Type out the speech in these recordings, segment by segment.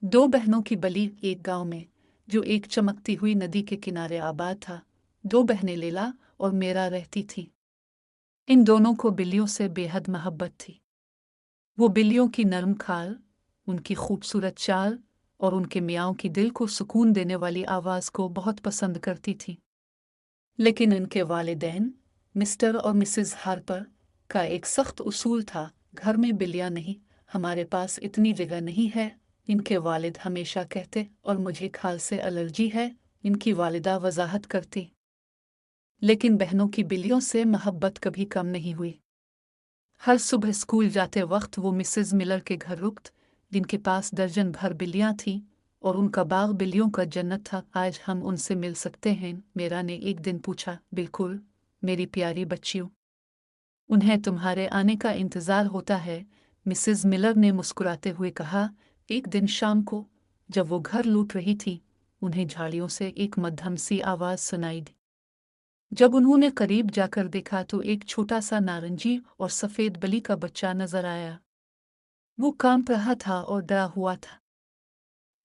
दो बहनों की बलि। एक गांव में, जो एक चमकती हुई नदी के किनारे आबाद था, दो बहनें लैला और मेरा रहती थीं। इन दोनों को बिल्लियों से बेहद मोहब्बत थी। वो बिल्लियों की नरम खाल, उनकी खूबसूरत चाल और उनके मियाओं की दिल को सुकून देने वाली आवाज़ को बहुत पसंद करती थीं। लेकिन इनके वालिदैन, मिस्टर और मिसेस हार्पर, का एक सख्त उसूल था, घर में बिल्लियाँ नहीं, हमारे पास इतनी जगह नहीं है। इनके वालिद हमेशा कहते, और मुझे खाल से एलर्जी है, इनकी वालिदा वजाहत करती। लेकिन बहनों की बिल्लियों से मोहब्बत कभी कम नहीं हुई। हर सुबह स्कूल जाते वक्त वो मिसेस मिलर के घर रुकत, जिनके पास दर्जन भर बिल्लियाँ थीं और उनका बाग बिल्लियों का जन्नत था। आज हम उनसे मिल सकते हैं? मेरा ने एक दिन पूछा। बिल्कुल मेरी प्यारी बच्चियों, उन्हें तुम्हारे आने का इंतज़ार होता है, मिसेस मिलर ने मुस्कुराते हुए कहा। एक दिन शाम को, जब वो घर लूट रही थी, उन्हें झाड़ियों से एक मध्यम सी आवाज़ सुनाई दी। जब उन्होंने करीब जाकर देखा तो एक छोटा सा नारंगी और सफ़ेद बलि का बच्चा नजर आया। वो कांप रहा था और डरा हुआ था।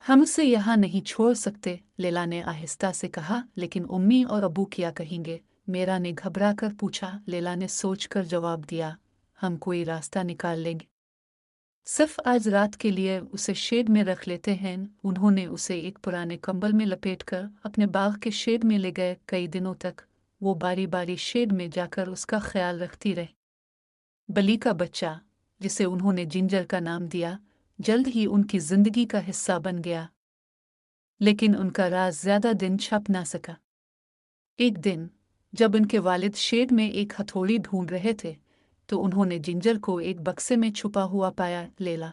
हम उसे यहाँ नहीं छोड़ सकते, लैला ने आहिस्ता से कहा। लेकिन उम्मी और अबू क्या कहेंगे? मेरा ने घबरा कर पूछा। लैला ने सोचकर जवाब दिया, हम कोई रास्ता निकाल लेंगे। सिर्फ आज रात के लिए उसे शेड में रख लेते हैं। उन्होंने उसे एक पुराने कंबल में लपेटकर अपने बाग के शेड में ले गए। कई दिनों तक वो बारी बारी शेड में जाकर उसका ख्याल रखती रही। बली का बच्चा, जिसे उन्होंने जिंजर का नाम दिया, जल्द ही उनकी जिंदगी का हिस्सा बन गया। लेकिन उनका राज ज्यादा दिन छप ना सका। एक दिन, जब उनके वालिद शेड में एक हथौड़ी ढूंढ रहे थे, तो उन्होंने जिंजर को एक बक्से में छुपा हुआ पाया। लैला,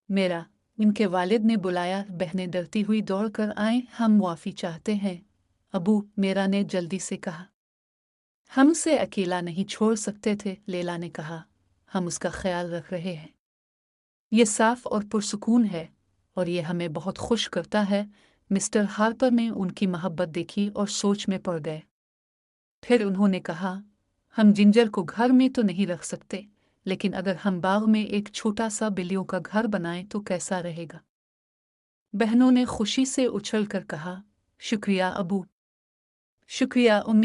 मेरा, इनके वालिद ने बुलाया। बहनें डरती हुई दौड़कर आए। हम मुआफ़ी चाहते हैं, अबू, मेरा ने जल्दी से कहा। हम उसे अकेला नहीं छोड़ सकते थे, लैला ने कहा। हम उसका ख्याल रख रहे हैं। ये साफ और पुरसुकून है और ये हमें बहुत खुश करता है। मिस्टर हार्पर ने उनकी मोहब्बत देखी और सोच में पड़ गए। फिर उन्होंने कहा, हम जिंजर को घर में तो नहीं रख सकते, लेकिन अगर हम बाग में एक छोटा सा बिल्लियों का घर बनाएं तो कैसा रहेगा? बहनों ने खुशी से उछल कर कहा, शुक्रिया अबू, शुक्रिया उम्मी।